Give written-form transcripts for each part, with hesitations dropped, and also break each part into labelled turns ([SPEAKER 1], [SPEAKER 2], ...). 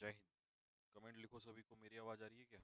[SPEAKER 1] जय हिंद। कमेंट लिखो सभी को। मेरी आवाज आ रही है क्या?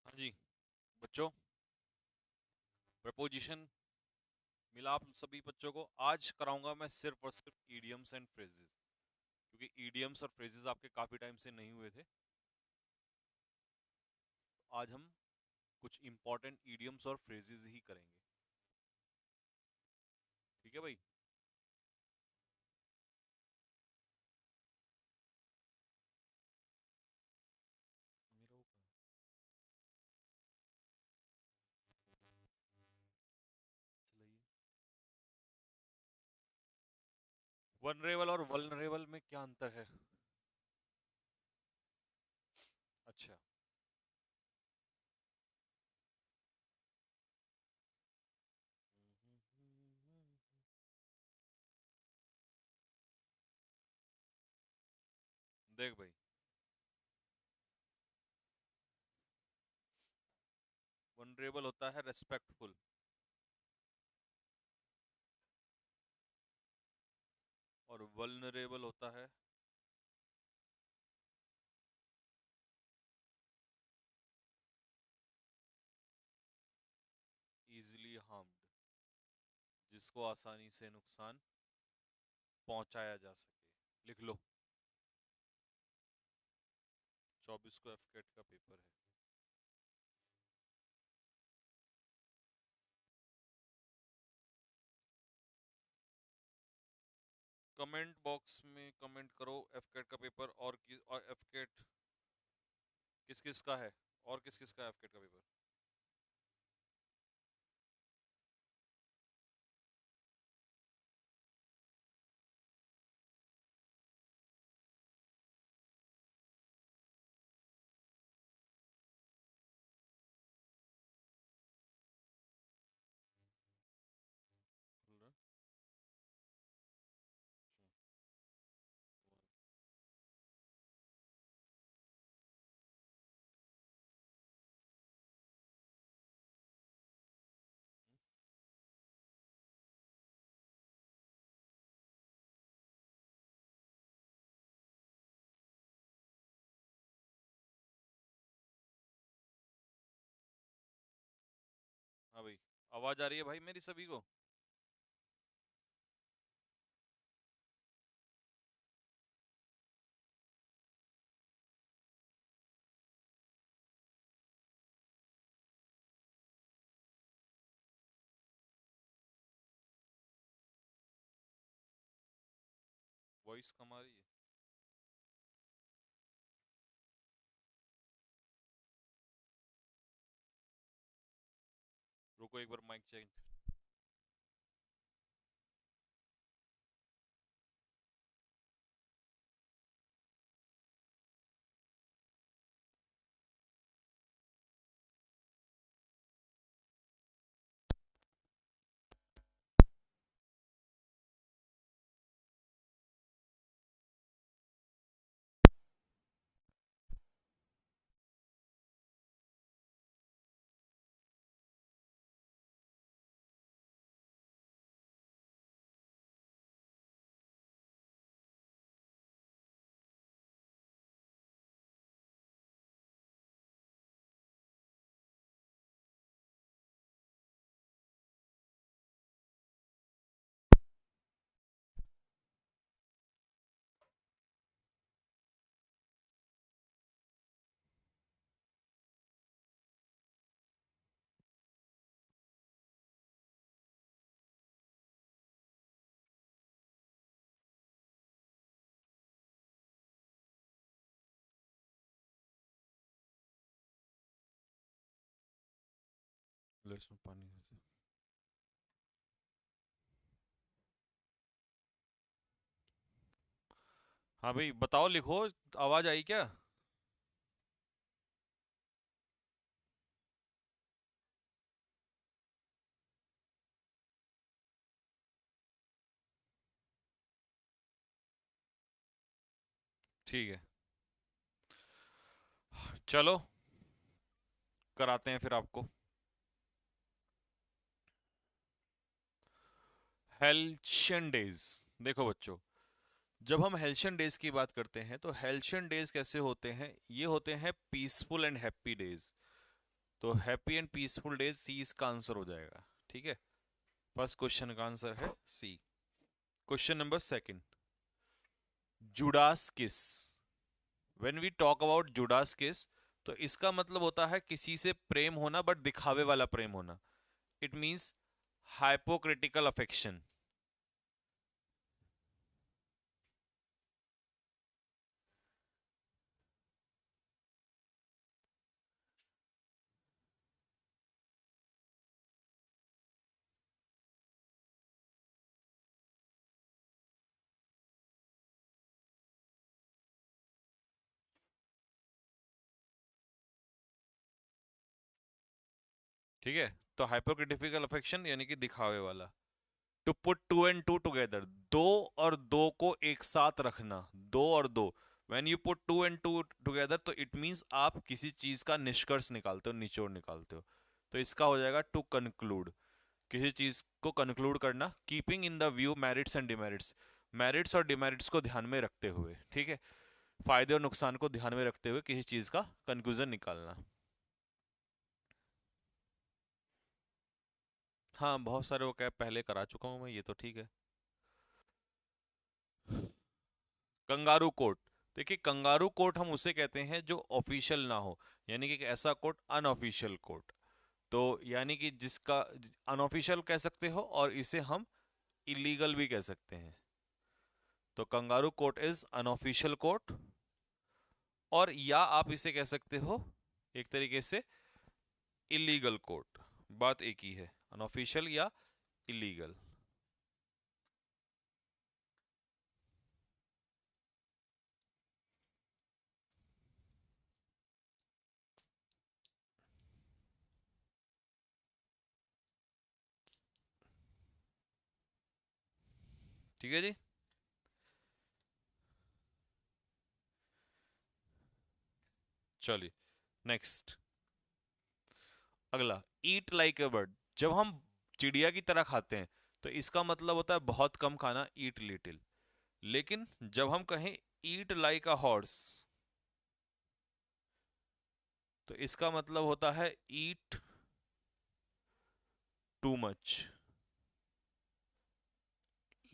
[SPEAKER 1] हाँ जी बच्चों, प्रपोजिशन मिला आप सभी बच्चों को। आज कराऊंगा मैं सिर्फ और सिर्फ ईडियम्स एंड फ्रेजेस, क्योंकि ईडियम्स और फ्रेजेस आपके काफी टाइम से नहीं हुए थे। तो आज हम कुछ इंपॉर्टेंट ईडियम्स और फ्रेजेस ही करेंगे। ठीक है भाई। मेरा वो कहाँ है? चलाइए। वनरेबल और वल्नरेबल में क्या अंतर है? अच्छा। देख भाई, वनरेबल होता है रेस्पेक्टफुल, और वल्नरेबल होता है इजीली हार्म्ड, जिसको आसानी से नुकसान पहुंचाया जा सके। लिख लो। 24 को एफकेट का पेपर है। कमेंट बॉक्स में कमेंट करो एफकेट का पेपर, और एफकेट किस किस का है, और किस किस का है एफकेट का पेपर। खुल रहा है? अच्छा, one, हम्म, हाँ भाई। आवाज आ रही है भाई मेरी सभी को? वॉइस कम आ रही है? रुको एक बार माइक चेंज। लो इसमें पानी से। हाँ भाई बताओ, लिखो। आवाज आई क्या? ठीक है, चलो कराते हैं फिर आपको। हेल्शन डेज। देखो बच्चों, जब हम हेल्शन डेज की बात करते हैं तो हेल्शन डेज कैसे होते हैं? ये होते हैं पीसफुल एंड हैप्पी डेज। तो हैप्पी एंड पीसफुल डेज सी इसका आंसर हो जाएगा। ठीक है, फर्स्ट क्वेश्चन का आंसर है C. Question number second, Judas kiss. When we talk about Judas kiss, तो इसका मतलब होता है किसी से प्रेम होना, बट दिखावे वाला प्रेम होना। It means hypocritical affection. ठीक है, तो हाइपोक्रिटिकल अफेक्शन यानी कि दिखावे वाला। To put two and two together, दो और दो को एक साथ रखना। दो और दो, when you put two and two together, तो इट मींस आप किसी चीज का निष्कर्ष निकालते हो, निचोड़ निकालते हो। तो इसका हो जाएगा टू कंक्लूड, किसी चीज को कंक्लूड करना। Keeping in the view merits and demerits, merits और डिमेरिट्स को ध्यान में रखते हुए, ठीक है, फायदे और नुकसान को ध्यान में रखते हुए किसी चीज का कंक्लूजन निकालना। हाँ बहुत सारे वो कैब पहले करा चुका हूँ मैं, ये तो ठीक है। Kangaroo court. देखिए कंगारू कोट हम उसे कहते हैं जो ऑफिशियल ना हो, यानी कि एक ऐसा कोट अनऑफिशियल कोट। तो यानी कि जिसका अनऑफिशियल कह सकते हो और इसे हम इलीगल भी कह सकते हैं। तो kangaroo court is unofficial court, और या आप इसे कह सकते हो एक तरीके से इलीगल कोट। बात एक ही है, अनऑफिशियल या इलीगल। ठीक है जी। चलिए नेक्स्ट, अगला, ईट लाइक अ बर्ड। जब हम चिड़िया की तरह खाते हैं तो इसका मतलब होता है बहुत कम खाना, ईट लिटिल। लेकिन जब हम कहें ईट लाइक अ हॉर्स, तो इसका मतलब होता है ईट टू मच।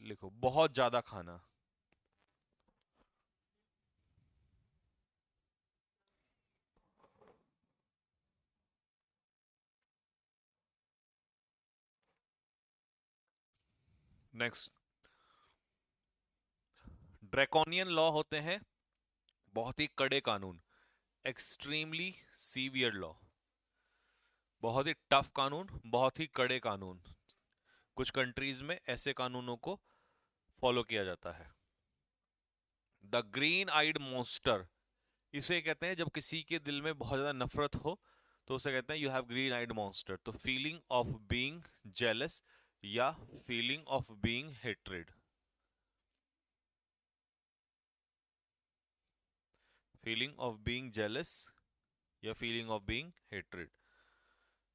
[SPEAKER 1] लिखो, बहुत ज्यादा खाना। नेक्स्ट, ड्रैकोनियन लॉ होते हैं बहुत ही कड़े कानून, एक्सट्रीमली सीवियर लॉ। बहुत ही टफ कानून, बहुत ही कड़े कानून। कुछ कंट्रीज में ऐसे कानूनों को फॉलो किया जाता है। द ग्रीन आइड मॉन्स्टर, इसे कहते हैं जब किसी के दिल में बहुत ज्यादा नफरत हो, तो उसे कहते हैं you have green eyed monster. तो फीलिंग ऑफ बीइंग जेलस या feeling of being hatred. Feeling of being jealous या feeling of being hatred.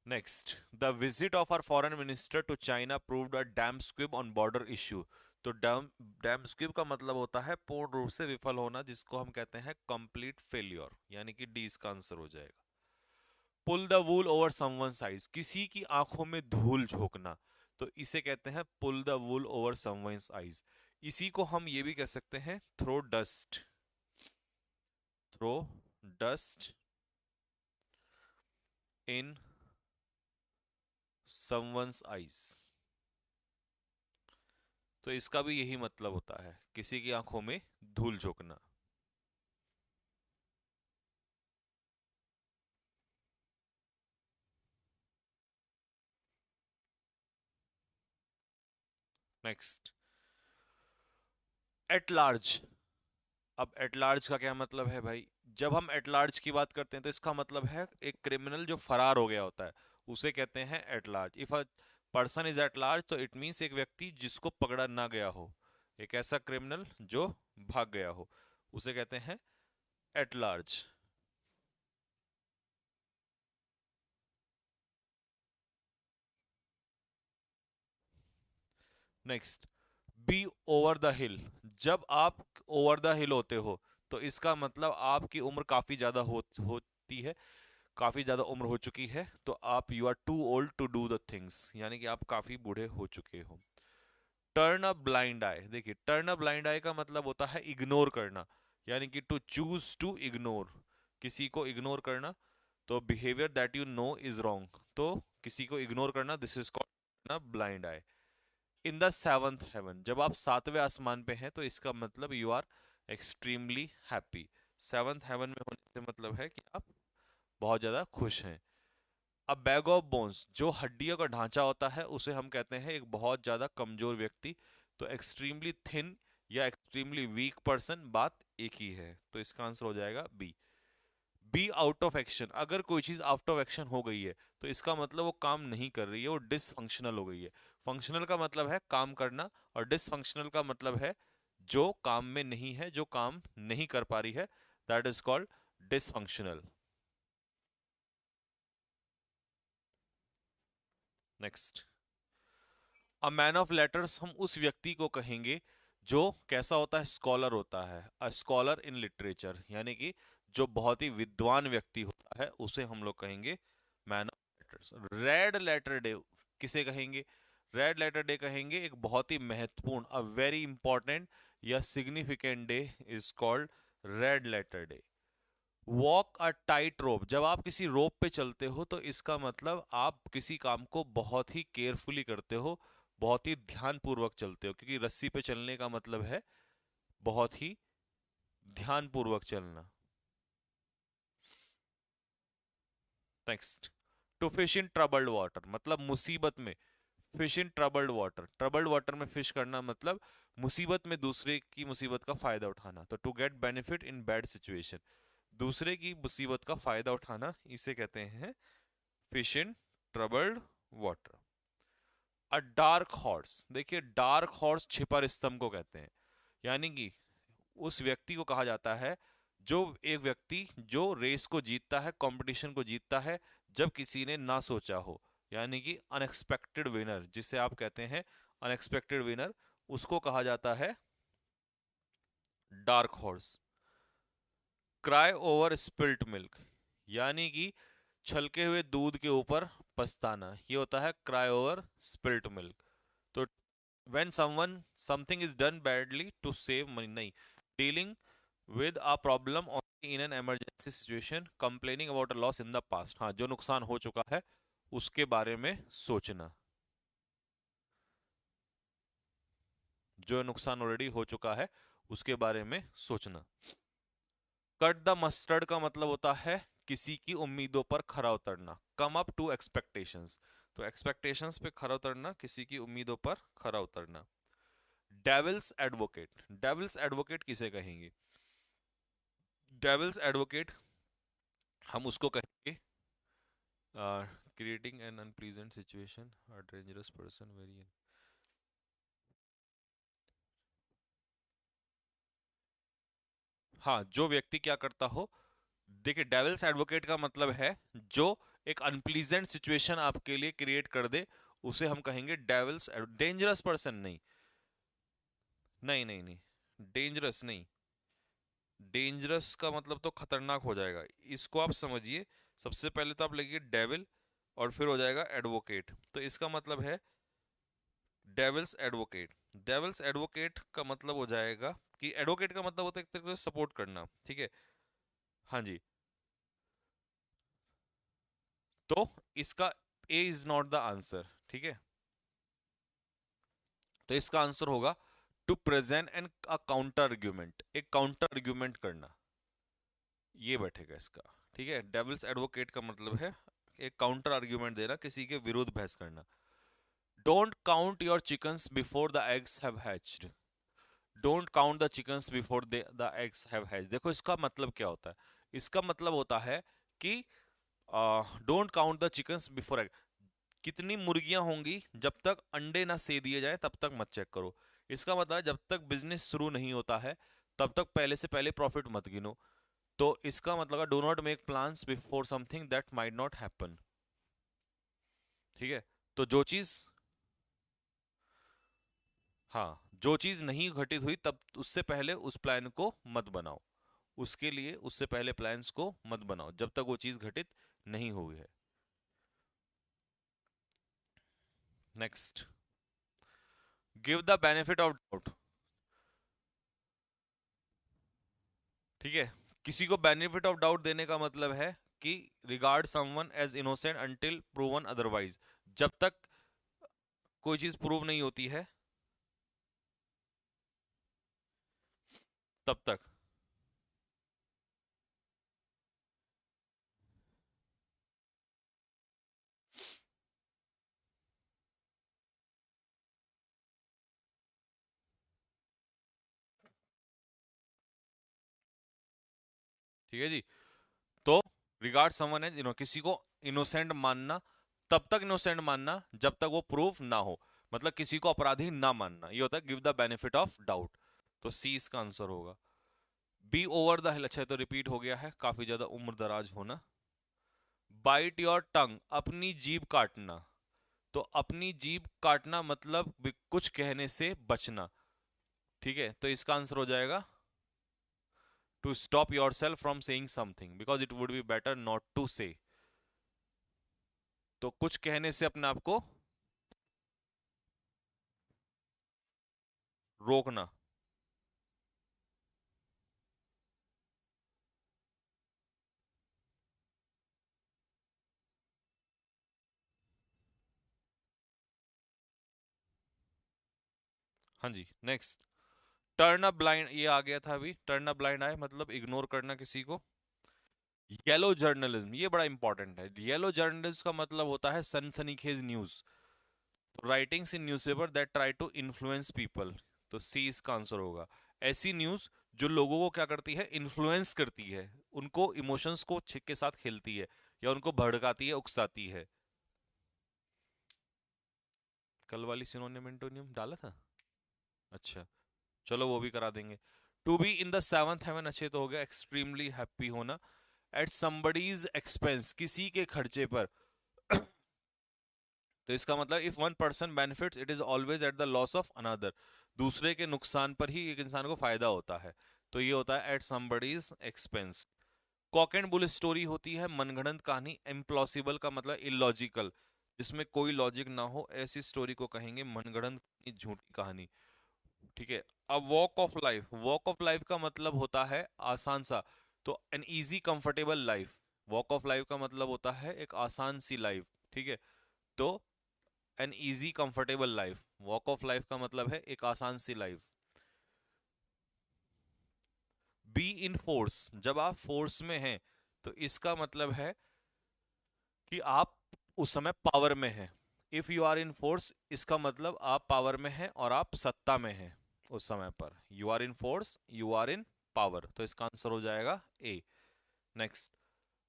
[SPEAKER 1] Next, the visit of our foreign minister to China proved a damp squib on border issue. तो damp damp squib का मतलब होता है पूर्ण रूप से विफल होना, जिसको हम कहते हैं कंप्लीट फेल्योर, यानी कि डी इसका आंसर हो जाएगा। Pull the wool over someone's eyes, किसी की आंखों में धूल झोंकना, तो इसे कहते हैं pull the wool over someone's eyes. इसी को हम ये भी कह सकते हैं throw dust, throw dust in someone's eyes. तो इसका भी यही मतलब होता है, किसी की आंखों में धूल झोंकना। Next, at large. अब एट लार्ज का क्या मतलब है भाई? जब हम एट लार्ज की बात करते हैं तो इसका मतलब है एक क्रिमिनल जो फरार हो गया होता है, उसे कहते हैं at large. If a person is at large तो इट मीन्स एक व्यक्ति जिसको पकड़ा ना गया हो, एक ऐसा क्रिमिनल जो भाग गया हो, उसे कहते हैं at large. Next, be over the hill. जब आप ओवर द हिल होते हो तो इसका मतलब आपकी उम्र काफी ज्यादा होती है, काफी ज्यादा उम्र हो चुकी है, तो आप you are too old to do the things, यानी कि आप काफी बूढ़े हो चुके हो। टर्न अ ब्लाइंड आई, देखिए टर्न अ ब्लाइंड आई का मतलब होता है इग्नोर करना, यानी कि टू चूज टू इग्नोर, किसी को इग्नोर करना। तो behaviour that you know is wrong, तो किसी को इग्नोर करना, this is called blind eye. In the seventh heaven, जब आप सातवें आसमान पे हैं तो इसका मतलब you are extremely happy. Seventh heaven में होने से मतलब है कि आप बहुत ज्यादा खुश हैं। अब बैग ऑफ बोन्स, जो हड्डियों का ढांचा होता है उसे हम कहते हैं एक बहुत ज्यादा कमजोर व्यक्ति। तो एक्सट्रीमली थिन या एक्सट्रीमली वीक पर्सन, बात एक ही है, तो इसका आंसर हो जाएगा B. B out of action, अगर कोई चीज आउट ऑफ एक्शन हो गई है तो इसका मतलब वो काम नहीं कर रही है, वो डिसफंक्शनल हो गई है। फंक्शनल का मतलब है काम करना, और डिसफंक्शनल का मतलब है जो काम में नहीं है, जो काम नहीं कर पा रही है, that is called dysfunctional. Next, a man of letters, हम उस व्यक्ति को कहेंगे जो कैसा होता है, स्कॉलर होता है, अ स्कॉलर इन लिटरेचर, यानी कि जो बहुत ही विद्वान व्यक्ति होता है उसे हम लोग कहेंगे man of letters. Red letter day किसे कहेंगे? रेड लेटर डे कहेंगे एक बहुत ही महत्वपूर्ण, अ वेरी इंपॉर्टेंट या significant day is called red letter day. Walk a tight rope, जब आप किसी रोप पे चलते हो तो इसका मतलब आप किसी काम को बहुत ही केयरफुली करते हो, बहुत ही ध्यानपूर्वक चलते हो, क्योंकि रस्सी पे चलने का मतलब है बहुत ही ध्यानपूर्वक चलना। Next, to fish in troubled water, मतलब मुसीबत में। Fish in troubled water, troubled water में फिश करना मतलब मुसीबत में दूसरे की मुसीबत का फायदा उठाना, तो to get benefit in bad situation, दूसरे की मुसीबत का फायदा उठाना, इसे कहते हैं fish in troubled water. A dark horse, देखिए डार्क हॉर्स छिपा स्तंभ को कहते हैं, यानी कि उस व्यक्ति को कहा जाता है, जो एक व्यक्ति जो रेस को जीतता है, कंपटीशन को जीतता है जब किसी ने ना सोचा हो, यानी कि अनएक्सपेक्टेड विनर, जिसे आप कहते हैं अनएक्सपेक्टेड विनर, उसको कहा जाता है dark horse. Cry over spilt milk, यानी कि छलके हुए दूध के ऊपर पछताना, ये होता है क्राई ओवर स्पिल्ट मिल्क। तो when someone something is done badly to save money, नहीं, dealing with a problem only in an emergency situation, complaining about a loss in the past, हाँ जो नुकसान हो चुका है उसके बारे में सोचना, जो नुकसान ऑलरेडी हो चुका है उसके बारे में सोचना। कट द मस्टर्ड का मतलब होता है किसी की उम्मीदों पर खरा उतरना, कम अप टू एक्सपेक्टेशंस, तो एक्सपेक्टेशंस पे खरा उतरना, किसी की उम्मीदों पर खरा उतरना। डेविल्स एडवोकेट, डेविल्स एडवोकेट किसे कहेंगे? डेविल्स एडवोकेट हम उसको कहेंगे creating an unpleasant situation, a dangerous person very. हाँ, जो व्यक्ति क्या करता हो, देखिए डेविल्स एडवोकेट का मतलब है जो एक अनप्लीजेंट सिचुएशन आपके लिए क्रिएट कर दे, उसे हम कहेंगे डेविल्स। डेंजरस पर्सन नहीं, नहीं नहीं नहीं, डेंजरस नहीं, डेंजरस का मतलब तो खतरनाक हो जाएगा, इसको आप समझिए। सबसे पहले तो आप लगिए डेविल, और फिर हो जाएगा एडवोकेट, तो इसका मतलब है डेविल्स एडवोकेट। डेविल्स एडवोकेट का मतलब हो जाएगा कि एडवोकेट का मतलब होता है एक तरीके से सपोर्ट करना, ठीक है। हाँ जी, तो इसका A is not the answer, ठीक है। तो इसका आंसर होगा to present an a counter argument, एक काउंटर आर्ग्यूमेंट करना, ये बैठेगा इसका, ठीक है। डेविल्स एडवोकेट का मतलब है एक काउंटर आर्ग्यूमेंट देना, किसी के विरुद्ध बहस करना। Don't count your chickens before the eggs have hatched. Don't count the chickens before the eggs have hatched. देखो इसका मतलब क्या होता है। इसका मतलब होता है कि don't count the chickens before egg. कितनी मुर्गियां होंगी जब तक अंडे ना से दिए जाए तब तक मत चेक करो। इसका मतलब है जब तक बिजनेस शुरू नहीं होता है तब तक पहले से पहले प्रॉफिट मत गिनो। तो इसका मतलब है do not make plans before something that might not happen. ठीक है। तो जो चीज, हाँ, जो चीज नहीं घटित हुई तब उससे पहले उस प्लान को मत बनाओ। उसके लिए उससे पहले प्लान्स को मत बनाओ जब तक वो चीज घटित नहीं हुई है। Next, give the benefit of doubt. ठीक है। किसी को बेनिफिट ऑफ डाउट देने का मतलब है कि regard someone as innocent until proven otherwise. जब तक कोई चीज प्रूव नहीं होती है तब तक। ठीक है जी। तो रिगार्ड समवन एज किसी को इनोसेंट मानना, तब तक इनोसेंट मानना जब तक वो प्रूफ ना हो। मतलब किसी को अपराधी ना मानना, ये होता है give the benefit of doubt. तो सी इसका आंसर होगा। बी ओवर द हिल, अच्छा तो रिपीट हो गया है, काफी ज्यादा उम्र दराज होना। बाइट योर टंग, अपनी जीभ काटना। तो अपनी जीभ काटना मतलब कुछ कहने से बचना। ठीक है। तो इसका आंसर हो जाएगा to stop yourself from saying something because it would be better not to say. तो कुछ कहने से अपने आप को रोकना। हाँ जी। नेक्स्ट, टर्न अ ब्लाइंड, ये आ गया था अभी। टर्न अ ब्लाइंड आए मतलब इग्नोर करना किसी को। येलो जर्नलिज्म, ये बड़ा इंपॉर्टेंट है। येलो जर्नलिज्म का मतलब होता है सनसनीखेज news, writings in newspaper that try to influence people. तो सी इसका आंसर होगा। ऐसी न्यूज़ जो लोगों को क्या करती है, इन्फ्लुएंस करती है, उनको इमोशंस को छिक के साथ खेलती है या उनको भड़काती है, उकसाती है। कल वाली सिनोनिम एंटोनियम डाला था। अच्छा, चलो वो भी करा देंगे। To be in the seventh heaven, अच्छे तो हो गया। एक्सट्रीमली हैप्पी होना। एट समबडीज एक्सपेंस, किसी के खर्चे पर। तो इसका मतलब if one person benefits it is always at the loss of another. दूसरे के नुकसान पर ही एक इंसान को फायदा होता है। तो ये होता है at somebody's expense. Cock and bull story होती है मनगढ़ंत कहानी। इम्प्लॉसिबल का मतलब इलॉजिकल, जिसमें कोई लॉजिक ना हो, ऐसी स्टोरी को कहेंगे मनगढ़ंत कहानी, झूठी कहानी। ठीक है। अब walk of life, walk of life का मतलब होता है आसान सा। तो an easy comfortable life. Walk of life का मतलब होता है एक आसान सी लाइफ। ठीक है। तो an easy comfortable life, walk of life का मतलब है एक आसान सी लाइफ। बी इन फोर्स, जब आप फोर्स में हैं तो इसका मतलब है कि आप उस समय पावर में हैं। If you are in force, इसका मतलब आप पावर में हैं और आप सत्ता में हैं उस समय पर। You are in force, you are in power. तो इसका आंसर हो जाएगा ए। नेक्स्ट,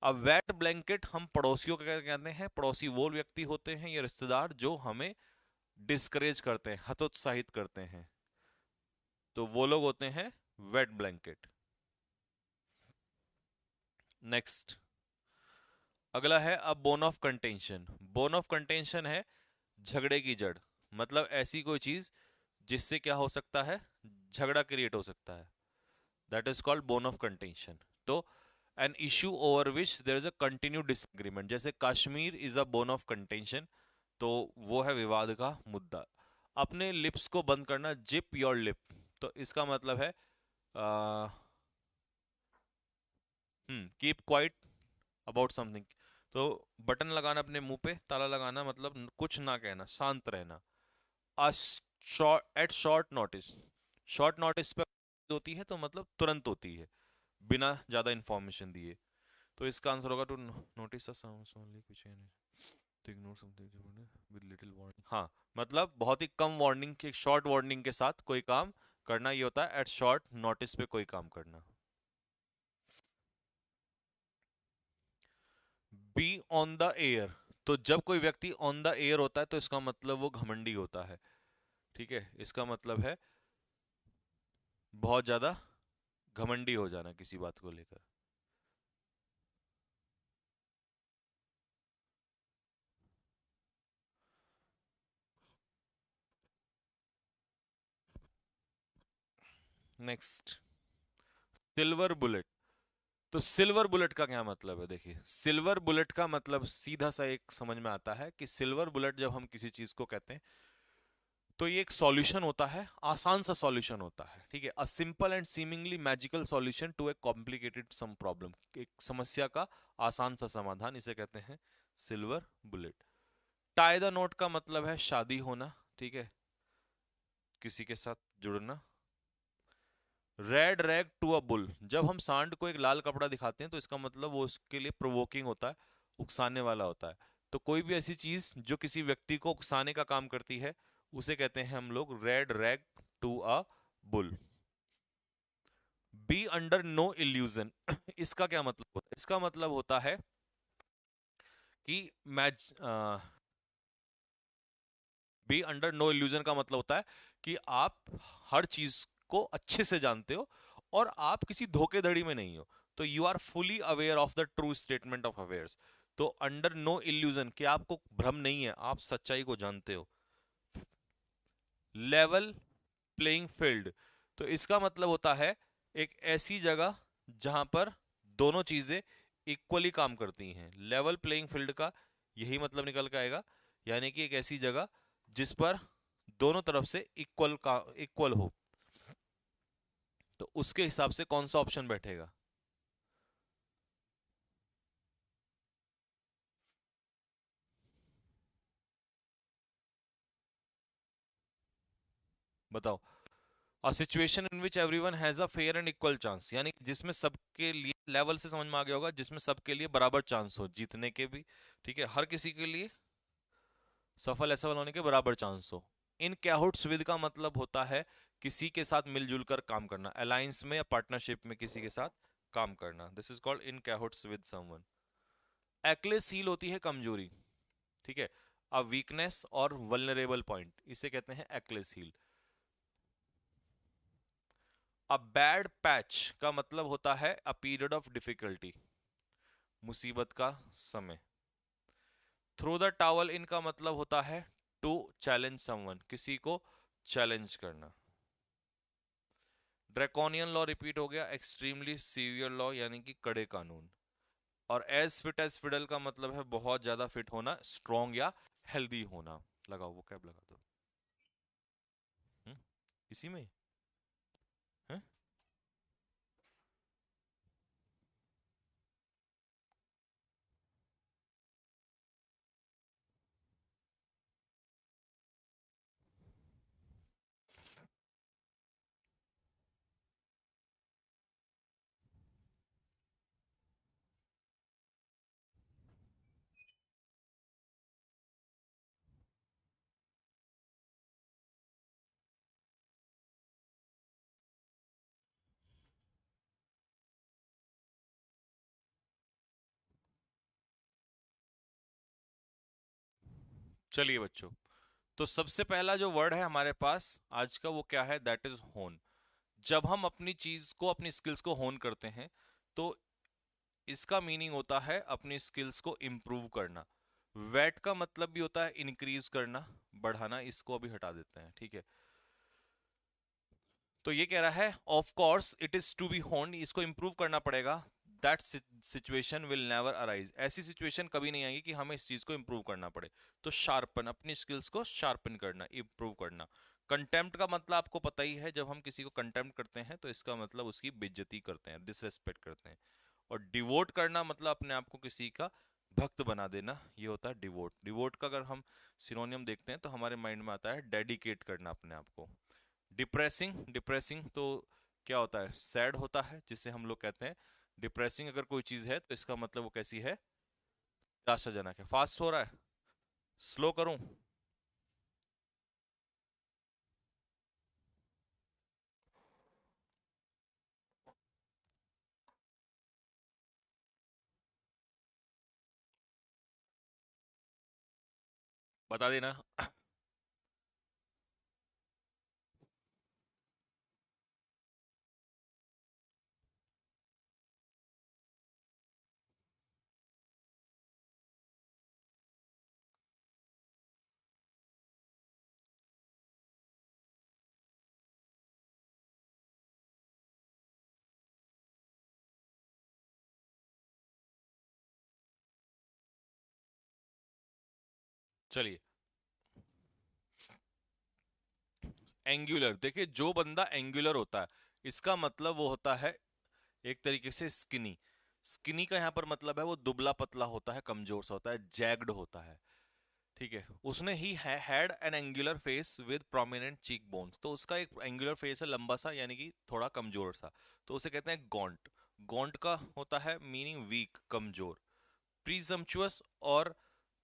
[SPEAKER 1] अब वेट ब्लैंकेट हम पड़ोसियों को क्या कहते हैं? पड़ोसी वो व्यक्ति होते हैं या रिश्तेदार जो हमें डिस्करेज करते हैं, हतोत्साहित करते हैं। तो वो लोग होते हैं वेट ब्लैंकेट। नेक्स्ट, अगला है अब bone of contention. Bone of contention है झगड़े की जड़। मतलब ऐसी कोई चीज जिससे क्या हो सकता है, झगड़ा क्रिएट हो सकता है। That is called bone of contention. तो an issue over which there is a continue disagreement, जैसे Kashmir is a bone of contention. तो वो है विवाद का मुद्दा। अपने लिप्स को बंद करना, जिप योर लिप। तो इसका मतलब है कीप क्वाइट अबाउट समथिंग। तो बटन लगाना अपने मुंह पे, ताला लगाना मतलब कुछ ना कहना, शांत रहना। At short notice, short notice पे होती है तो मतलब तुरंत होती है, बिना ज्यादा इंफॉर्मेशन दिए। तो इसका आंसर होगा टू नोटिस। तो ignore something with little warning, हाँ मतलब बहुत ही कम वार्निंग के, शॉर्ट वार्निंग के साथ कोई काम करना, ये होता है एट शॉर्ट नोटिस पे कोई काम करना। बी ऑन द एयर, तो जब कोई व्यक्ति ऑन द एयर होता है तो इसका मतलब वो घमंडी होता है। ठीक है, इसका मतलब है बहुत ज्यादा घमंडी हो जाना किसी बात को लेकर। Next, silver bullet. तो सिल्वर बुलेट का क्या मतलब है? देखिए, सिल्वर बुलेट का मतलब सीधा सा एक समझ में आता है कि सिल्वर बुलेट जब हम किसी चीज को कहते हैं तो ये एक सॉल्यूशन होता है, आसान सा सॉल्यूशन होता है। ठीक है, a simple and seemingly magical solution to a complicated some problem, एक समस्या का आसान सा समाधान, इसे कहते हैं silver bullet. Tie the knot का मतलब है शादी होना। ठीक है, किसी के साथ जुड़ना। Red rag to a bull, जब हम सांड को एक लाल कपड़ा दिखाते हैं तो इसका मतलब वो उसके लिए प्रोवोकिंग होता है, उकसाने वाला होता है। तो कोई भी ऐसी चीज जो किसी व्यक्ति को उकसाने का काम करती है उसे कहते हैं हम लोग red rag to a bull. Be under no illusion इसका क्या मतलब होता है? इसका मतलब होता है कि match, be under no illusion का मतलब होता है कि आप हर चीज को अच्छे से जानते हो और आप किसी धोखेधड़ी में नहीं हो। तो you are fully aware of the true statement of affairs. तो अंडर नो इल्यूजन, कि आपको भ्रम नहीं है, आप सच्चाई को जानते हो। लेवल प्लेइंग फील्ड, तो इसका मतलब होता है एक ऐसी जगह जहां पर दोनों चीजें इक्वली काम करती हैं। लेवल प्लेइंग फील्ड का यही मतलब निकल के आएगा, यानी कि एक ऐसी जगह जिस पर दोनों तरफ से इक्वल हो। तो उसके हिसाब से कौन सा ऑप्शन बैठेगा? बताओ। A situation in which everyone has a fair and equal chance, यानी जिसमें सबके लिए, लेवल से समझ में आ गया होगा, जिसमें सबके लिए बराबर चांस हो जीतने के भी। ठीक है, हर किसी के लिए सफल असफल होने के बराबर चांस हो। इन कैहुट्स विद का मतलब होता है किसी के साथ मिलजुल कर काम करना, अलायंस में या पार्टनरशिप में किसी के साथ काम करना। This is called in cahoots with someone. Achilles heel होती है कमजोरी। ठीक है, अ वीकनेस और वल्नरेबल पॉइंट, इसे कहते हैं Achilles heel. A bad patch का मतलब होता है अ पीरियड ऑफ डिफिकल्टी, मुसीबत का समय। थ्रो द टावल इन का मतलब होता है टू चैलेंज समवन, किसी को चैलेंज करना। ड्रैकोनियन लॉ रिपीट हो गया, एक्सट्रीमली सीवियर लॉ यानी कि कड़े कानून। और एज फिट एज फिडल का मतलब है बहुत ज्यादा फिट होना, स्ट्रॉन्ग या हेल्दी होना। लगाओ वो कैब लगा दो। हम्म, इसी में है। चलिए बच्चों, तो सबसे पहला जो वर्ड है हमारे पास आज का वो क्या है? दैट इज होन। जब हम अपनी चीज को, अपनी स्किल्स को होन करते हैं तो इसका मीनिंग होता है अपनी स्किल्स को इम्प्रूव करना। वेट का मतलब भी होता है इंक्रीज करना, बढ़ाना। इसको अभी हटा देते हैं, ठीक है। तो ये कह रहा है of course it is to be honed, इसको इंप्रूव करना पड़ेगा। That situation will never arise, ऐसी सिचुएशन कभी नहीं आएगी कि हमें इस चीज को इंप्रूव करना पड़े। तो शार्पन, अपनी स्किल्स को शार्पन करना, इंप्रूव करना। कंटेम्प्ट का मतलब आपको पता ही है, जब हम किसी को कंटेम्प्ट करते हैं तो इसका मतलब उसकी बेइज्जती करते हैं, डिसरेस्पेक्ट करते हैं। और डिवोट करना मतलब अपने आप को किसी का भक्त बना देना, ये होता है डिवोट। डिवोट का अगर हम सिनोनियम देखते हैं तो हमारे माइंड में आता है डेडिकेट करना अपने आप को। डिप्रेसिंग, डिप्रेसिंग तो क्या होता है? सैड होता है, जिसे हम लोग कहते हैं डिप्रेसिंग। अगर कोई चीज है तो इसका मतलब वो कैसी है? निराशाजनक है। फास्ट हो रहा है स्लो करूं? बता देना। चलिए, एंगुलर देखिए, जो बंदा एंगुलर होता है इसका मतलब वो होता है एक तरीके से स्किनी। स्किनी का यहाँ पर मतलब है वो दुबला पतला होता है, कमजोर सा होता है, जैग्ड होता है। ठीक है, उसने he had an angular face with prominent cheek bones, तो उसका एक एंगुलर फेस है, लंबा सा, यानी कि थोड़ा कमजोर सा, तो उसे कहते हैं गॉन्ट। गॉन्ट का होता है मीनिंग वीक, कमजोर। प्रीजम्पचुअस और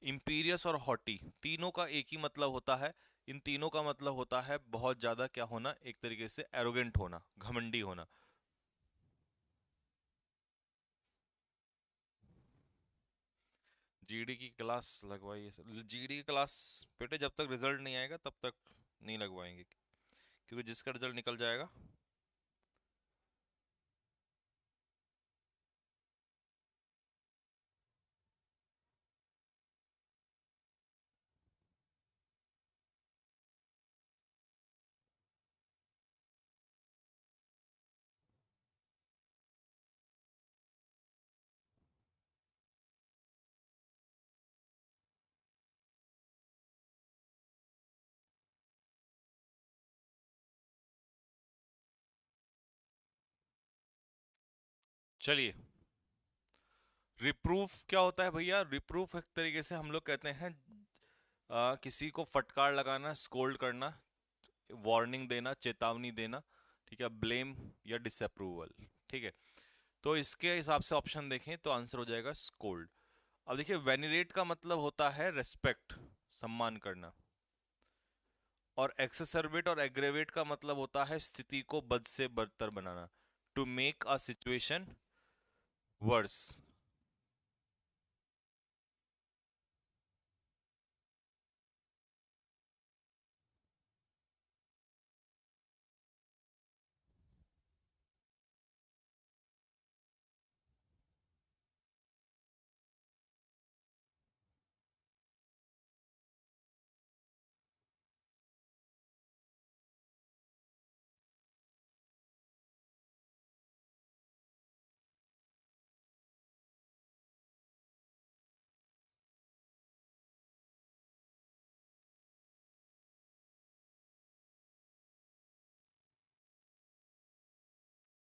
[SPEAKER 1] इंपीरियस और हॉटी, तीनों का एक ही मतलब होता है। इन तीनों का मतलब होता है बहुत ज्यादा क्या होना, एक तरीके से एरोगेंट होना, घमंडी होना। जीडी की क्लास लगवाई है? जीडी की क्लास बेटे जब तक रिजल्ट नहीं आएगा तब तक नहीं लगवाएंगे, क्योंकि जिसका रिजल्ट निकल जाएगा। चलिए, रिप्रूफ क्या होता है भैया? रिप्रूफ एक तरीके से हम लोग कहते हैं किसी को फटकार लगाना, स्कोल्ड करना, वार्निंग देना, चेतावनी देना। ठीक है, ब्लेम या डिसअप्रूवल। ठीक है, तो इसके हिसाब से ऑप्शन देखें तो आंसर हो जाएगा स्कोल्ड। अब देखिए, वेनिरेट का मतलब होता है रेस्पेक्ट, सम्मान करना। और एक्सेसरबेट और एग्रेवेट का मतलब होता है स्थिति को बद से बदतर बनाना, to make a situation worse.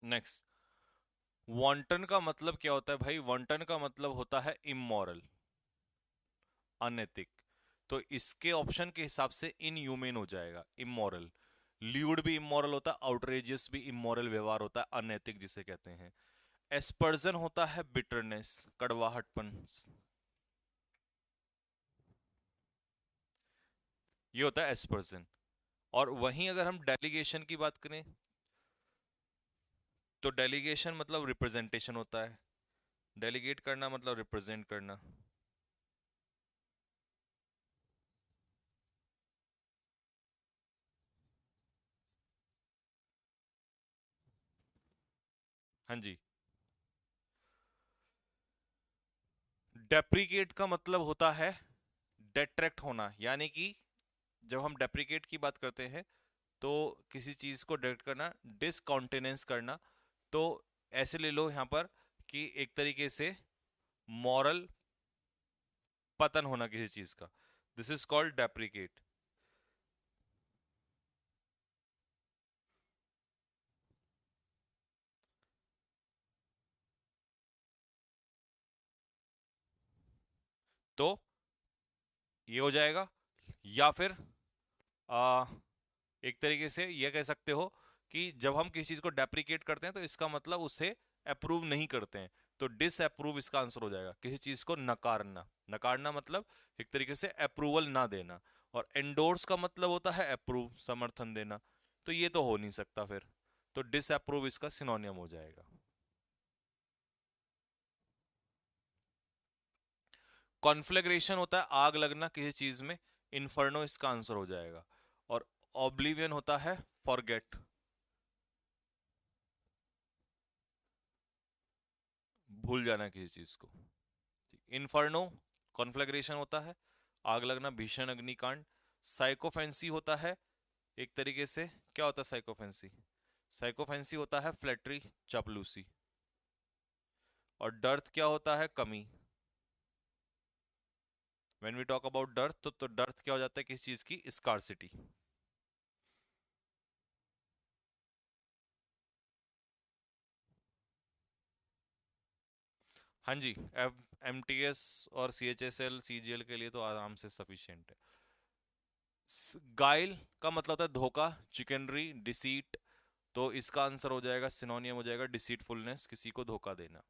[SPEAKER 1] Next, wanton का मतलब क्या होता है भाई? वॉन्टन का मतलब होता है इमोरल, अनैतिक। तो इसके ऑप्शन के हिसाब से इनह्यूमेन हो जाएगा, इमोरल। ल्यूड भी इमोरल होता है, आउटरेजियस भी इमोरल व्यवहार होता है, अनैतिक जिसे कहते हैं। एस्पर्जन होता है बिटरनेस, कड़वाहटपन। ये होता है एस्पर्जन। और वहीं अगर हम डेलीगेशन की बात करें तो डेलीगेशन मतलब रिप्रेजेंटेशन होता है। डेलीगेट करना मतलब रिप्रेजेंट करना। हाँ जी। डेप्रिकेट का मतलब होता है डेट्रैक्ट होना, यानी कि जब हम डेप्रिकेट की बात करते हैं तो किसी चीज को डायरेक्ट करना, डिसकाउंटेनेंस करना। तो ऐसे ले लो यहां पर कि एक तरीके से मॉरल पतन होना किसी चीज का, दिस इज कॉल्ड डेप्रिकेट। तो ये हो जाएगा, या फिर आ, एक तरीके से ये कह सकते हो कि जब हम किसी चीज को डेप्रिकेट करते हैं तो इसका मतलब उसे अप्रूव नहीं करते हैं। तो डिसअप्रूव इसका आंसर हो जाएगा, किसी चीज को नकारना। नकारना मतलब एक तरीके से अप्रूवल ना देना, और एंडोर्स का मतलब होता है अप्रूव, समर्थन देना। तो ये तो हो नहीं सकता फिर, तो डिसअप्रूव इसका सिनोनियम हो जाएगा। कॉन्फ्लेग्रेशन होता है आग लगना किसी चीज में, इन्फर्नो इसका आंसर हो जाएगा। और ऑब्लिवियन होता है फॉरगेट, भूल जाना किसी चीज को। इन्फर्नो कॉन्फ्लेग्रेशन होता है, आग लगना, भीषण अग्निकांड। साइकोफेंसी होता है एक तरीके से, क्या होता है साइकोफेंसी? साइकोफेंसी होता है फ्लैटरी, चापलूसी। और डर्थ क्या होता है? कमी। When we talk about dearth, तो डर्थ क्या हो जाता है किसी चीज की? स्कार्सिटी। हाँ जी, एम टी एस और C H S L C G L के लिए तो आराम से सफिशियंट है। गाइल का मतलब होता है धोखा, चिकनरी, डिसीट। तो इसका आंसर हो जाएगा, सिनोनियम हो जाएगा डिसीटफुलनेस, किसी को धोखा देना।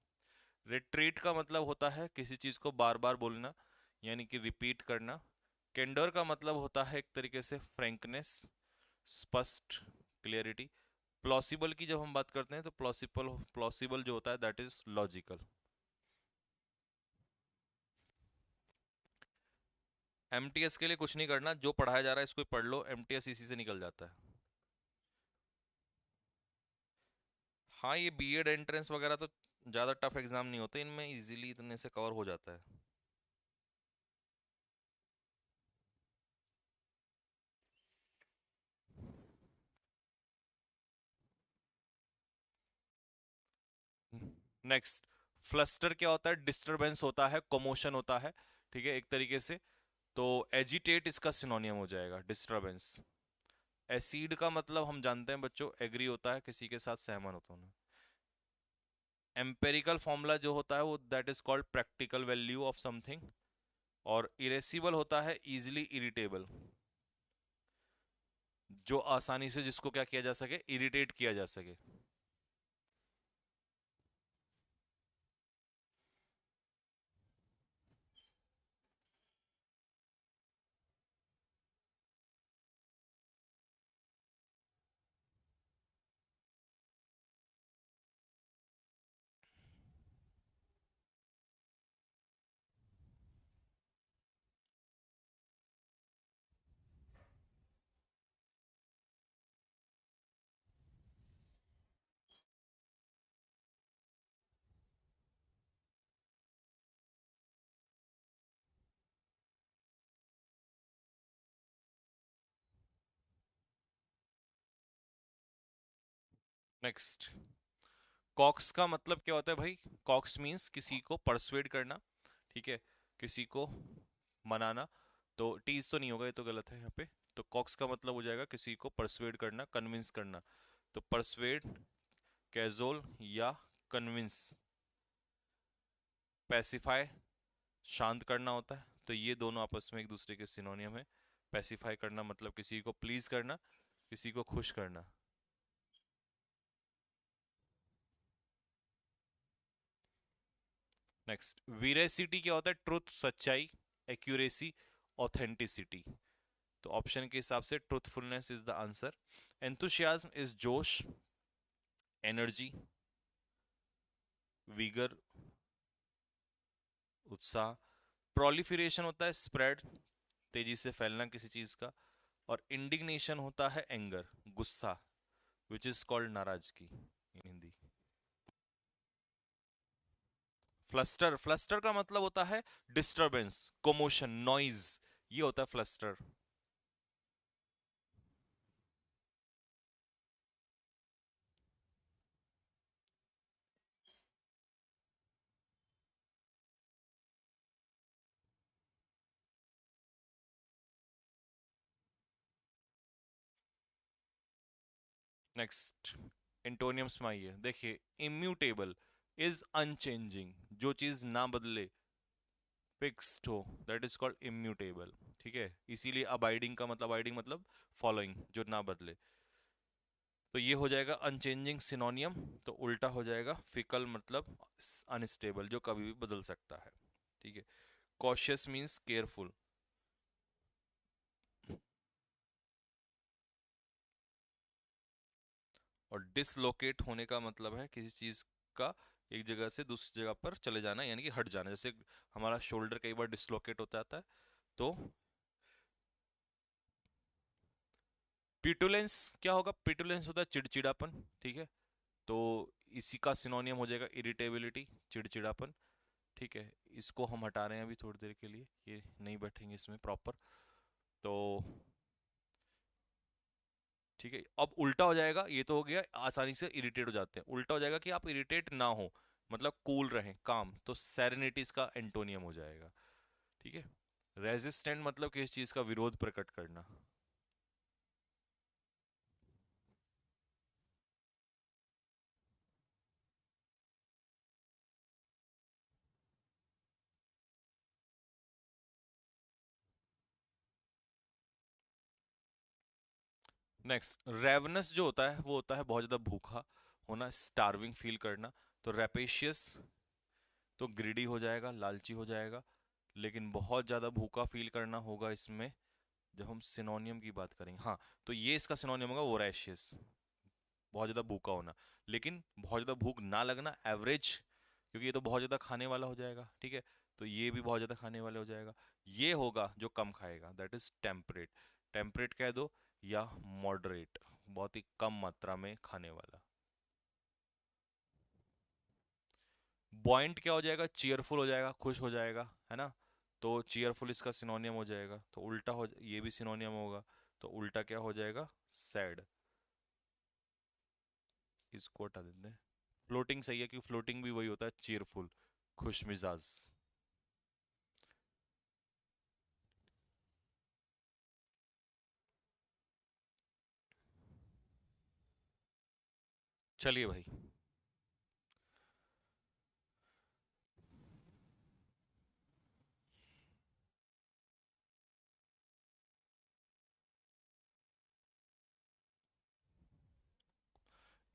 [SPEAKER 1] रिट्रीट का मतलब होता है किसी चीज को बार बार बोलना, यानी कि रिपीट करना। कैंडर का मतलब होता है एक तरीके से फ्रैंकनेस, स्पष्ट, क्लियरिटी। प्लॉसिबल की जब हम बात करते हैं तो प्लॉसिबल प्लॉसिबल जो होता है दैट इज लॉजिकल। एमटीएस के लिए कुछ नहीं करना, जो पढ़ाया जा रहा है इसको ही पढ़ लो, एमटीएस इसी से निकल जाता है। हाँ, ये बीएड एंट्रेंस वगैरह तो ज़्यादा टफ एग्जाम नहीं होते, इनमें इजीली इतने से कवर हो जाता है। नेक्स्ट, फ्लस्टर क्या होता है? डिस्टरबेंस होता है, कोमोशन होता है, ठीक है, एक तरीके से। तो एजिटेट इसका सिनोनियम हो जाएगा, डिस्टरबेंस। एसिड का मतलब हम जानते हैं बच्चों, एग्री होता है, किसी के साथ सहमत होता है। एम्पेरिकल फॉर्मूला जो होता है वो that is called practical value of something. और इरेसिबल होता है इजिली इरिटेबल, जो आसानी से जिसको क्या किया जा सके? इरिटेट किया जा सके। नेक्स्ट, कॉक्स का मतलब क्या होता है भाई? कॉक्स मीन्स किसी को परसुएड करना, ठीक है, किसी को मनाना। तो टीज तो नहीं होगा, ये तो गलत है यहाँ पे। तो कॉक्स का मतलब हो जाएगा किसी को परसुएड करना, कन्विंस करना। तो परसुएड, कैजोल या कन्विंस। पैसिफाई शांत करना होता है, तो ये दोनों आपस में एक दूसरे के सिनोनियम है। पैसिफाई करना मतलब किसी को प्लीज करना, किसी को खुश करना। नेक्स्ट, वीरेसिटी क्या होता है? ट्रुथ, सच्चाई, एक्यूरेसी, ऑथेंटिसिटी। तो ऑप्शन के हिसाब से truthfulness is the answer. Enthusiasm is जोश, एनर्जी, विगर, उत्साह। प्रोलिफरेशन होता है स्प्रेड, तेजी से फैलना किसी चीज का। और इंडिग्नेशन होता है एंगर, गुस्सा, विच इज कॉल्ड नाराजगी इन हिंदी। फ्लस्टर, फ्लस्टर का मतलब होता है डिस्टरबेंस, कोमोशन, नॉइज, ये होता है फ्लस्टर। नेक्स्ट, एंटोनियम्स में आइए, देखिए, इम्यूटेबल इज अनचेंजिंग, जो चीज ना बदले, फिक्स्ड हो, दैट इज कॉल्ड इम्यूटेबल, ठीक है। इसीलिए अबाइडिंग का मतलब, अबाइडिंग मतलब फॉलोइंग, जो ना बदले। तो ये हो जाएगा अनचेंजिंग सिनोनियम, तो उल्टा हो जाएगा फिकल मतलब अनस्टेबल, जो कभी भी बदल सकता है। ठीक है। Cautious means careful. और डिसलोकेट होने का मतलब है किसी चीज का एक जगह से दूसरी जगह पर चले जाना, यानी कि हट जाना। जैसे हमारा शोल्डर कई बार डिसलोकेट हो जाता है, तो पिटुलेंस क्या होगा? पिटुलेंस होता है चिड़चिड़ापन। ठीक है। तो इसी का सिनोनियम हो जाएगा इरिटेबिलिटी, चिड़चिड़ापन। ठीक है। इसको हम हटा रहे हैं अभी थोड़ी देर के लिए, ये नहीं बैठेंगे इसमें प्रॉपर। तो ठीक है, अब उल्टा हो जाएगा। ये तो हो गया आसानी से इरिटेट हो जाते हैं, उल्टा हो जाएगा कि आप इरिटेट ना हो, मतलब कूल रहें, काम। तो सेरेनिटी इसका एंटोनियम हो जाएगा। ठीक है। रेजिस्टेंट मतलब किसी चीज का विरोध प्रकट करना। नेक्स्ट, रेवनस जो होता है वो होता है बहुत ज्यादा भूखा होना, स्टार्विंग फील करना। तो रेपेशियस तो ग्रीडी हो जाएगा, लालची हो जाएगा। लेकिन बहुत ज्यादा भूखा फील करना होगा इसमें जब हम सिनोनियम की बात करेंगे। हाँ, तो ये इसका सिनोनियम होगा वोरेशियस, बहुत ज़्यादा भूखा होना। लेकिन बहुत ज़्यादा भूख ना लगना, एवरेज, क्योंकि ये तो बहुत ज़्यादा खाने वाला हो जाएगा। ठीक है। तो ये भी बहुत ज़्यादा खाने वाला हो जाएगा। ये होगा जो कम खाएगा, दैट इज टेम्परेट। टेम्परेट कह दो या मॉडरेट, बहुत ही कम मात्रा में खाने वाला। बॉइंट क्या हो जाएगा? चीयरफुल हो जाएगा, खुश हो जाएगा, है ना। तो चीयरफुल इसका सिनोनियम हो जाएगा। तो उल्टा हो, ये भी सिनोनियम होगा। तो उल्टा क्या हो जाएगा? सैड। इसको हटा देते हैं। फ्लोटिंग सही है, क्योंकि फ्लोटिंग भी वही होता है, चीयरफुल, खुश मिजाज। चलिए भाई।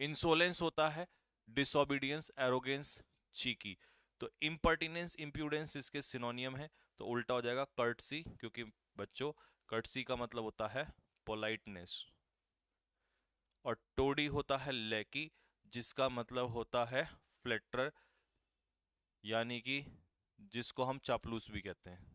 [SPEAKER 1] इंसोलेंस होता है डिसोबीडियंस, एरोगेंस, चीकी। तो इम्पर्टिनेंस, इम्प्यूडेंस इसके सिनोनियम है। तो उल्टा हो जाएगा कर्टसी, क्योंकि बच्चों, कर्टसी का मतलब होता है पोलाइटनेस। और टोडी होता है लैकी, जिसका मतलब होता है फ्लेटर, यानी कि जिसको हम चापलूस भी कहते हैं।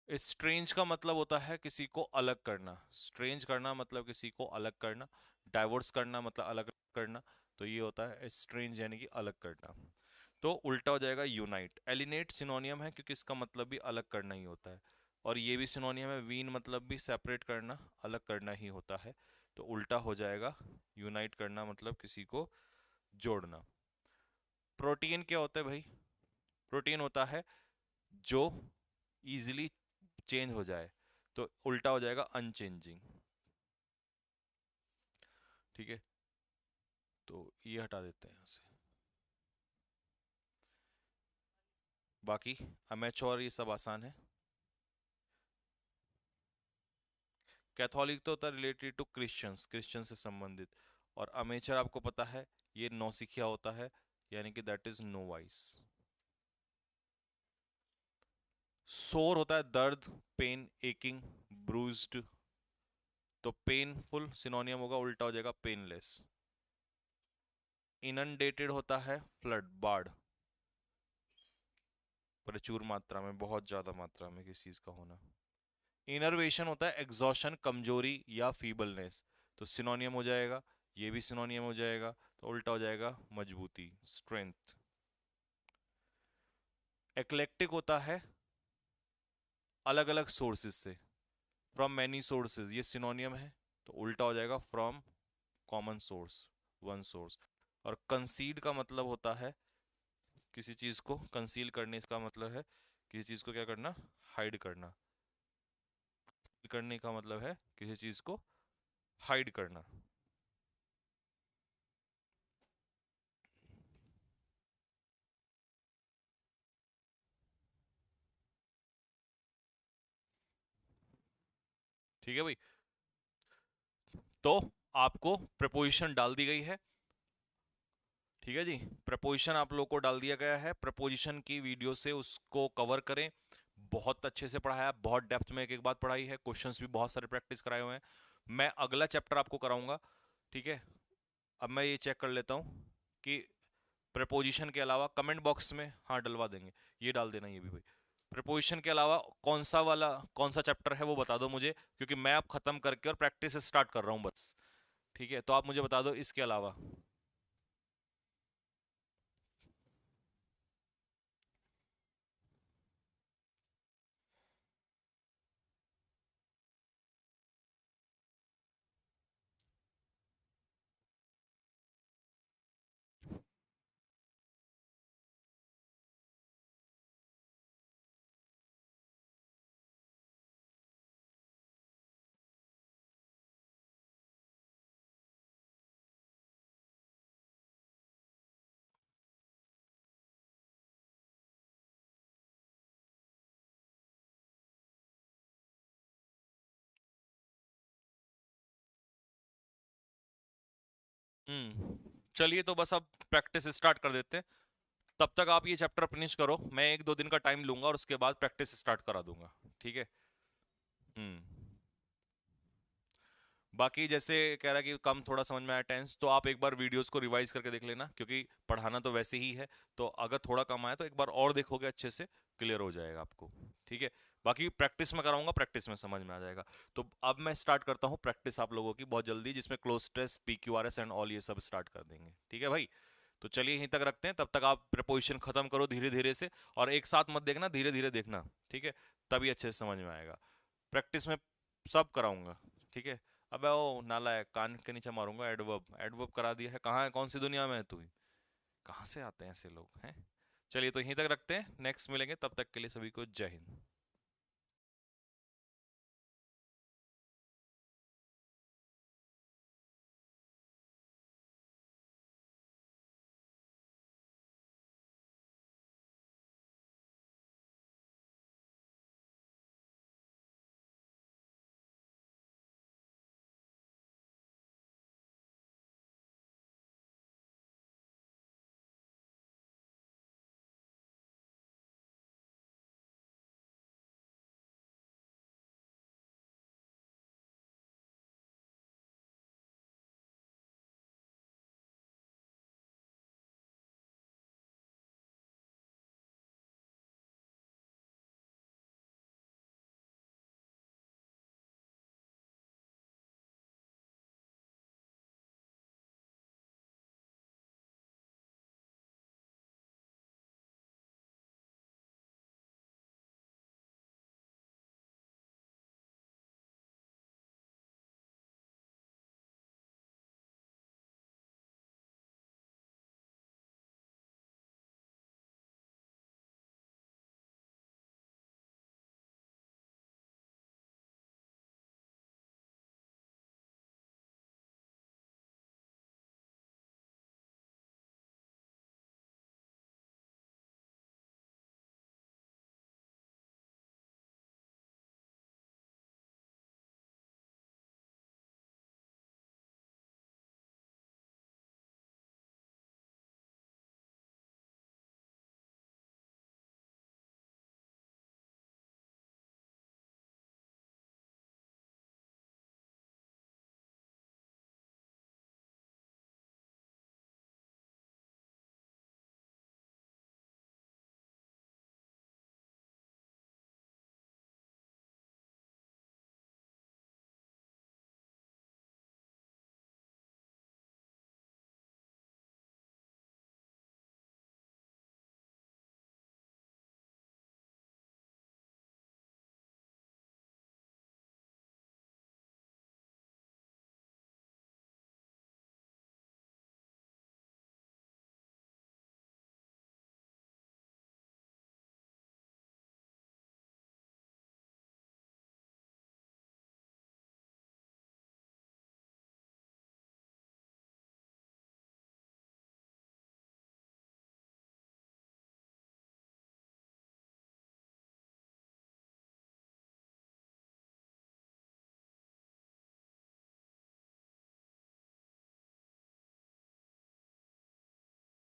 [SPEAKER 1] स्ट्रेंज का मतलब होता है किसी को अलग करना, स्ट्रेंज करना मतलब किसी को अलग करना। डाइवोर्स करना मतलब अलग करना। तो ये होता है स्ट्रेंज, यानी कि अलग करना। तो उल्टा हो जाएगा यूनाइट। एलिनेट सिनोनियम है, क्योंकि इसका मतलब भी अलग करना ही होता है। और ये भी सिनोनियम है, वीन मतलब भी सेपरेट करना, अलग करना ही होता है। तो उल्टा हो जाएगा यूनाइट करना मतलब किसी को जोड़ना। प्रोटीन क्या होता है भाई? प्रोटीन होता है जो इजीली चेंज हो जाए। तो उल्टा हो जाएगा अनचेंजिंग। ठीक है। तो ये हटा देते हैं यहाँ से। बाकी अमेच्योर ये सब आसान है। कैथोलिक तो होता है रिलेटेड टू क्रिश्चियंस, क्रिश्चियन से संबंधित। और अमेचर आपको पता है, ये नौसिखिया होता है, यानी कि दैट इज नो वाइस। सोर होता है दर्द, पेन, एकिंग, ब्रूज्ड। तो पेनफुल सिनोनियम होगा, उल्टा हो जाएगा पेनलेस। इनंडेटेड होता है फ्लड, बाढ़, प्रचुर मात्रा में, बहुत ज्यादा मात्रा में किसी चीज का होना। इनर्वेशन होता है एग्जॉशन, कमजोरी या फीबलनेस। तो सिनोनियम हो जाएगा, ये भी सिनोनियम हो जाएगा। तो उल्टा हो जाएगा मजबूती, स्ट्रेंथ। एक्लेक्टिक होता है अलग अलग सोर्सेज से, फ्रॉम मैनी सोर्सेज, ये सिनोनियम है। तो उल्टा हो जाएगा from common source, one source. और कंसीड का मतलब होता है किसी चीज को कंसील करने, इसका मतलब है किसी चीज को क्या करना? हाइड करना। करने का मतलब है किसी चीज को हाइड करना। ठीक है भाई। तो आपको प्रपोजिशन डाल दी गई है। ठीक है जी। प्रपोजिशन आप लोग को डाल दिया गया है। प्रपोजिशन की वीडियो से उसको कवर करें। बहुत अच्छे से पढ़ाया, बहुत डेप्थ में एक एक बात पढ़ाई है, क्वेश्चंस भी बहुत सारे प्रैक्टिस कराए हुए हैं। मैं अगला चैप्टर आपको कराऊंगा। ठीक है। अब मैं ये चेक कर लेता हूँ कि प्रपोजिशन के अलावा कमेंट बॉक्स में हाँ डलवा देंगे, ये डाल देना ये भी भाई। प्रपोजिशन के अलावा कौन सा चैप्टर है वो बता दो मुझे, क्योंकि मैं अब खत्म करके और प्रैक्टिस स्टार्ट कर रहा हूँ बस। ठीक है, तो आप मुझे बता दो इसके अलावा। चलिए तो बस अब प्रैक्टिस स्टार्ट कर देते हैं। तब तक आप ये चैप्टर फिनिश करो, मैं एक दो दिन का टाइम लूंगा और उसके बाद प्रैक्टिस स्टार्ट करा दूंगा। ठीक है। हम्म। बाकी जैसे कह रहा कि कम थोड़ा समझ में आया टेंस, तो आप एक बार वीडियोस को रिवाइज करके देख लेना, क्योंकि पढ़ाना तो वैसे ही है। तो अगर थोड़ा कम आया तो एक बार और देखोगे अच्छे से क्लियर हो जाएगा आपको। ठीक है। बाकी प्रैक्टिस में कराऊंगा, प्रैक्टिस में समझ में आ जाएगा। तो अब मैं स्टार्ट करता हूँ प्रैक्टिस आप लोगों की बहुत जल्दी, जिसमें close stress, PQRS and all ये सब स्टार्ट कर देंगे। ठीक है भाई। तो चलिए यहीं तक रखते हैं, तब तक आप प्रपोजिशन खत्म करो धीरे धीरे से। और एक साथ मत देखना, धीरे धीरे देखना। ठीक है। तभी अच्छे से समझ में आएगा। प्रैक्टिस में सब कराऊंगा। ठीक है। अबे ओ नालायक, कान के नीचे मारूंगा। एडवर्ब एडवर्ब करा दिया है, कहाँ है, कौन सी दुनिया में है तू? कहाँ से आते हैं ऐसे लोग हैं। चलिए तो यहीं तक रखते हैं, नेक्स्ट मिलेंगे, तब तक के लिए सभी को जय हिंद।